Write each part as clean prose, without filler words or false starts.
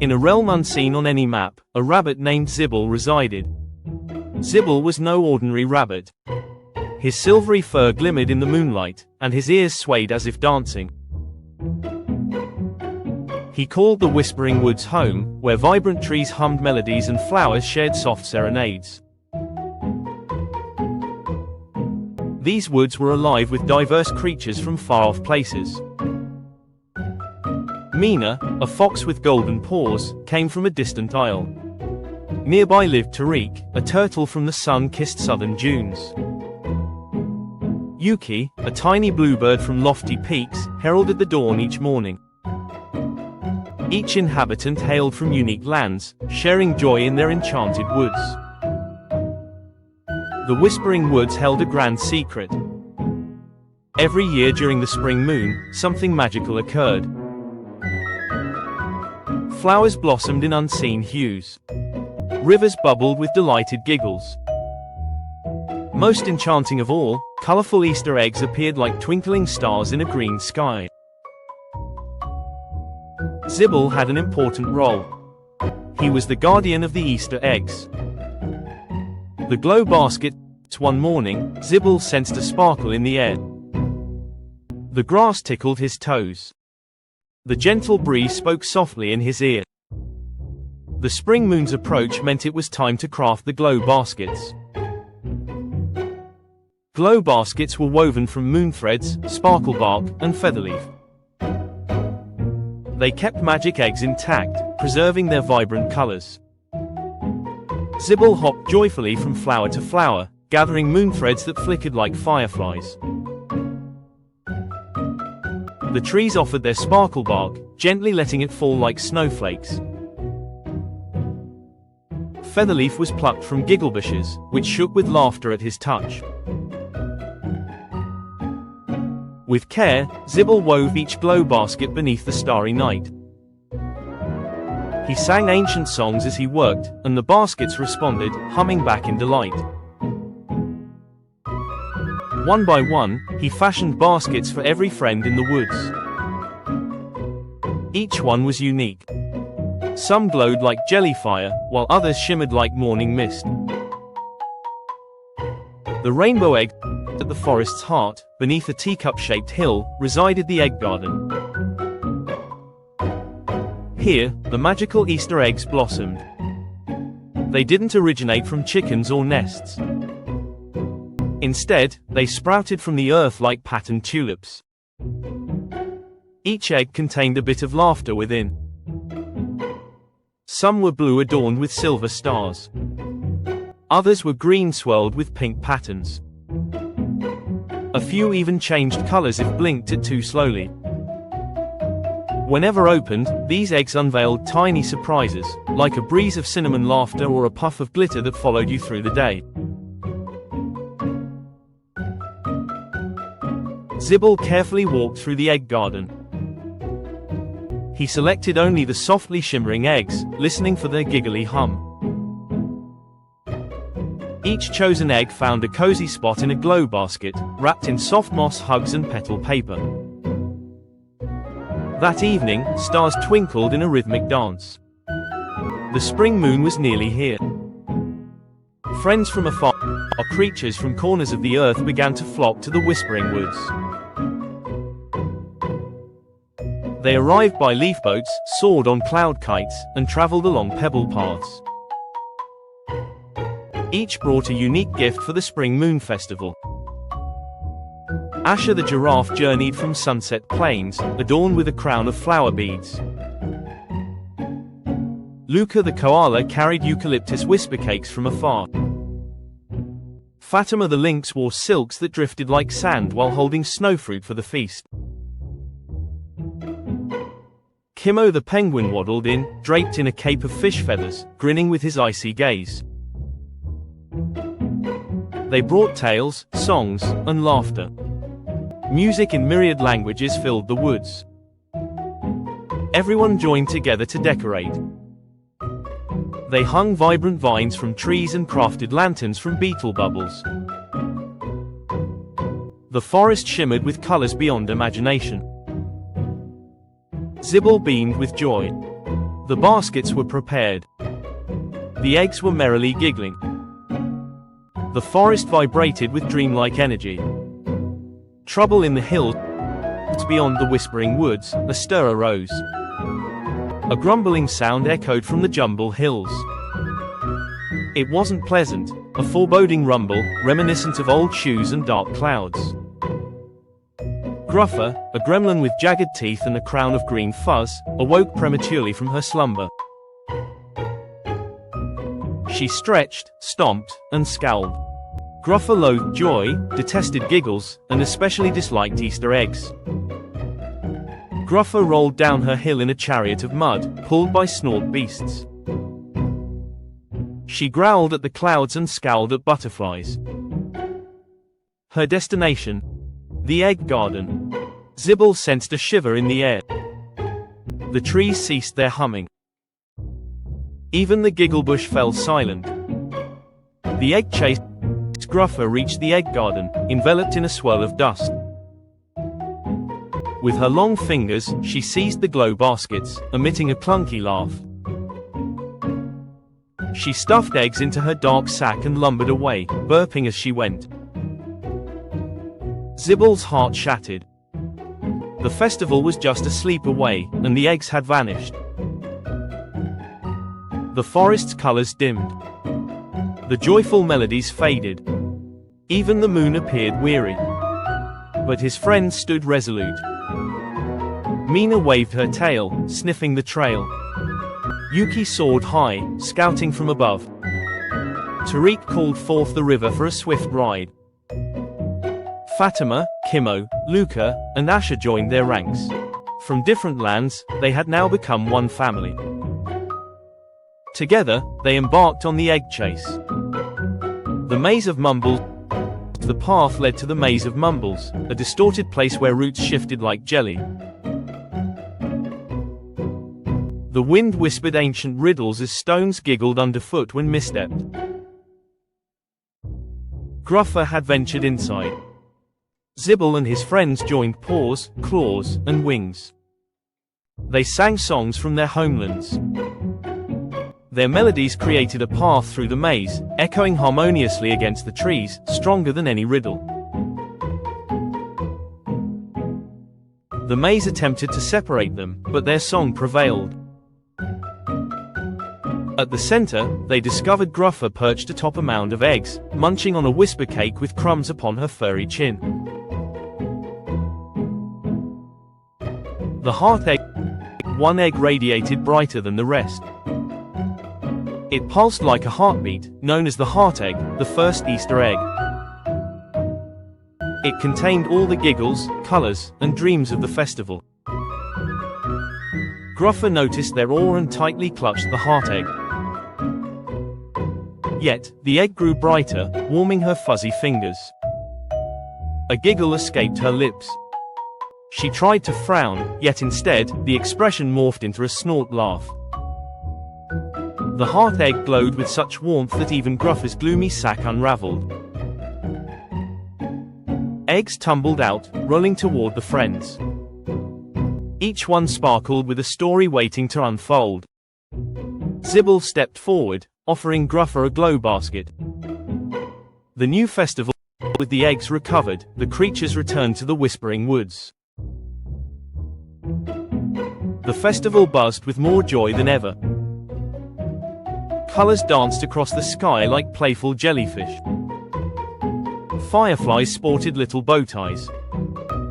In a realm unseen on any map, a rabbit named Zibble resided. Zibble was no ordinary rabbit. His silvery fur glimmered in the moonlight, and his ears swayed as if dancing. He called the Whispering Woods home, where vibrant trees hummed melodies and flowers shared soft serenades. These woods were alive with diverse creatures from far-off places. Mina, a fox with golden paws, came from a distant isle. Nearby lived Tariq, a turtle from the sun-kissed southern dunes. Yuki, a tiny bluebird from lofty peaks, heralded the dawn each morning. Each inhabitant hailed from unique lands, sharing joy in their enchanted woods. The Whispering Woods held a grand secret. Every year during the spring moon, something magical occurred. Flowers blossomed in unseen hues. Rivers bubbled with delighted giggles. Most enchanting of all, colorful Easter eggs appeared like twinkling stars in a green sky. Zibble had an important role. He was the guardian of the Easter eggs. The glow basket. One morning, Zibble sensed a sparkle in the air. The grass tickled his toes. The gentle breeze spoke softly in his ear. The spring moon's approach meant it was time to craft the glow baskets. Glow baskets were woven from moon threads, sparkle bark, and featherleaf. They kept magic eggs intact, preserving their vibrant colors. Zibble hopped joyfully from flower to flower, gathering moon threads that flickered like fireflies. The trees offered their sparkle bark, gently letting it fall like snowflakes. Featherleaf was plucked from giggle bushes, which shook with laughter at his touch. With care, Zibble wove each glow basket beneath the starry night. He sang ancient songs as he worked, and the baskets responded, humming back in delight. One by one, he fashioned baskets for every friend in the woods. Each one was unique. Some glowed like jellyfire, while others shimmered like morning mist. The rainbow egg. At the forest's heart, beneath a teacup-shaped hill, resided the egg garden. Here, the magical Easter eggs blossomed. They didn't originate from chickens or nests. Instead, they sprouted from the earth like patterned tulips. Each egg contained a bit of laughter within. Some were blue adorned with silver stars. Others were green swirled with pink patterns. A few even changed colors if blinked at too slowly. Whenever opened, these eggs unveiled tiny surprises, like a breeze of cinnamon laughter or a puff of glitter that followed you through the day. Zibble carefully walked through the egg garden. He selected only the softly shimmering eggs, listening for their giggly hum. Each chosen egg found a cozy spot in a glow basket, wrapped in soft moss hugs and petal paper. That evening, stars twinkled in a rhythmic dance. The spring moon was nearly here. Friends from afar, or creatures from corners of the earth began to flock to the Whispering Woods. They arrived by leaf boats, soared on cloud kites, and traveled along pebble paths. Each brought a unique gift for the Spring Moon Festival. Asher the giraffe journeyed from Sunset Plains, adorned with a crown of flower beads. Luca the koala carried eucalyptus whisper cakes from afar. Fatima the lynx wore silks that drifted like sand while holding snowfruit for the feast. Kimo the penguin waddled in, draped in a cape of fish feathers, grinning with his icy gaze. They brought tales, songs, and laughter. Music in myriad languages filled the woods. Everyone joined together to decorate. They hung vibrant vines from trees and crafted lanterns from beetle bubbles. The forest shimmered with colors beyond imagination. Zibble beamed with joy. The baskets were prepared. The eggs were merrily giggling. The forest vibrated with dreamlike energy. Trouble in the hills beyond the whispering woods, a stir arose. A grumbling sound echoed from the Jumble Hills. It wasn't pleasant, a foreboding rumble, reminiscent of old shoes and dark clouds. Gruffer, a gremlin with jagged teeth and a crown of green fuzz, awoke prematurely from her slumber. She stretched, stomped, and scowled. Gruffer loathed joy, detested giggles, and especially disliked Easter eggs. Gruffer rolled down her hill in a chariot of mud, pulled by snort beasts. She growled at the clouds and scowled at butterflies. Her destination? The egg garden. Zibble sensed a shiver in the air. The trees ceased their humming. Even the gigglebush fell silent. The egg chase. Gruffer reached the egg garden, enveloped in a swirl of dust. With her long fingers, she seized the glow baskets, emitting a clunky laugh. She stuffed eggs into her dark sack and lumbered away, burping as she went. Zibble's heart shattered. The festival was just a sleep away, and the eggs had vanished. The forest's colors dimmed. The joyful melodies faded. Even the moon appeared weary. But his friends stood resolute. Mina waved her tail, sniffing the trail. Yuki soared high, scouting from above. Tariq called forth the river for a swift ride. Fatima, Kimo, Luca, and Asha joined their ranks. From different lands, they had now become one family. Together, they embarked on the egg chase. The maze of Mumbles. The path led to the Maze of Mumbles, a distorted place where roots shifted like jelly. The wind whispered ancient riddles as stones giggled underfoot when misstepped. Gruffer had ventured inside. Zibble and his friends joined paws, claws, and wings. They sang songs from their homelands. Their melodies created a path through the maze, echoing harmoniously against the trees, stronger than any riddle. The maze attempted to separate them, but their song prevailed. At the center, they discovered Gruffer perched atop a mound of eggs, munching on a whisper cake with crumbs upon her furry chin. The heart egg. One egg radiated brighter than the rest. It pulsed like a heartbeat, known as the heart egg, the first Easter egg. It contained all the giggles, colors, and dreams of the festival. Gruffer noticed their awe and tightly clutched the heart egg. Yet, the egg grew brighter, warming her fuzzy fingers. A giggle escaped her lips. She tried to frown, yet instead, the expression morphed into a snort laugh. The heart egg glowed with such warmth that even Gruffer's gloomy sack unraveled. Eggs tumbled out, rolling toward the friends. Each one sparkled with a story waiting to unfold. Zibble stepped forward, offering Gruffer a glow basket. The new festival, with the eggs recovered, the creatures returned to the Whispering Woods. The festival buzzed with more joy than ever. Colors danced across the sky like playful jellyfish. Fireflies sported little bow ties.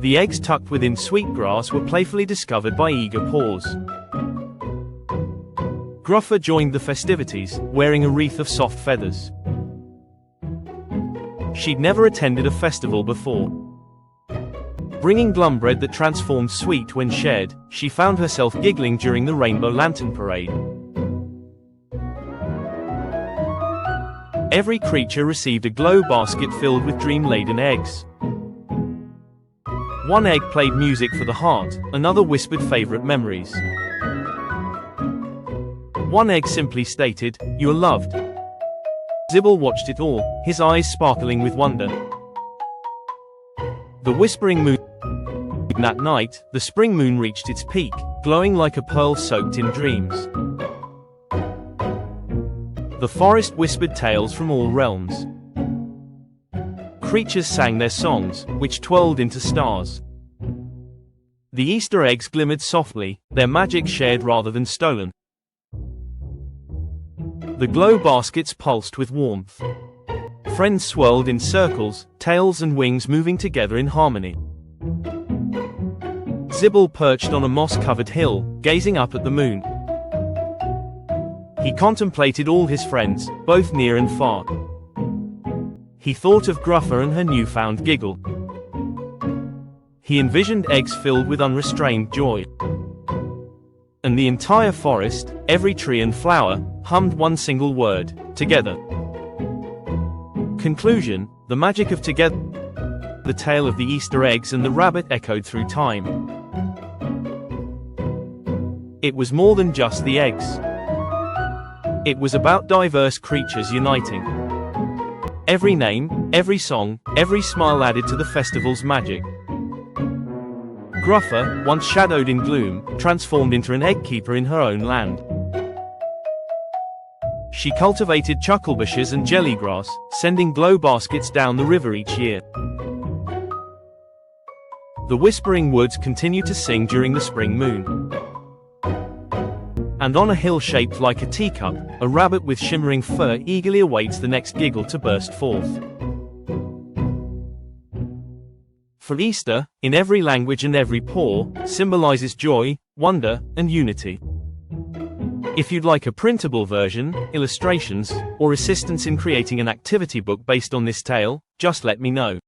The eggs tucked within sweetgrass were playfully discovered by eager paws. Gruffer joined the festivities, wearing a wreath of soft feathers. She'd never attended a festival before. Bringing glumbread that transformed sweet when shared, she found herself giggling during the Rainbow Lantern Parade. Every creature received a glow basket filled with dream-laden eggs. One egg played music for the heart, another whispered favorite memories. One egg simply stated, "You're loved." Zibble watched it all, his eyes sparkling with wonder. The whispering moon. That night, the spring moon reached its peak, glowing like a pearl soaked in dreams. The forest whispered tales from all realms. Creatures sang their songs, which twirled into stars. The Easter eggs glimmered softly, their magic shared rather than stolen. The glow baskets pulsed with warmth. Friends swirled in circles, tails and wings moving together in harmony. Zibble perched on a moss-covered hill, gazing up at the moon. He contemplated all his friends, both near and far. He thought of Gruffer and her newfound giggle. He envisioned eggs filled with unrestrained joy. And the entire forest, every tree and flower, hummed one single word: together. Conclusion: the magic of together. The tale of the Easter eggs and the rabbit echoed through time. It was more than just the eggs. It was about diverse creatures uniting. Every name, every song, every smile added to the festival's magic. Gruffer, once shadowed in gloom, transformed into an egg keeper in her own land. She cultivated chucklebushes and jellygrass, sending glow baskets down the river each year. The whispering woods continued to sing during the spring moon. And on a hill shaped like a teacup, a rabbit with shimmering fur eagerly awaits the next giggle to burst forth. For Easter, in every language and every pore, symbolizes joy, wonder, and unity. If you'd like a printable version, illustrations, or assistance in creating an activity book based on this tale, just let me know.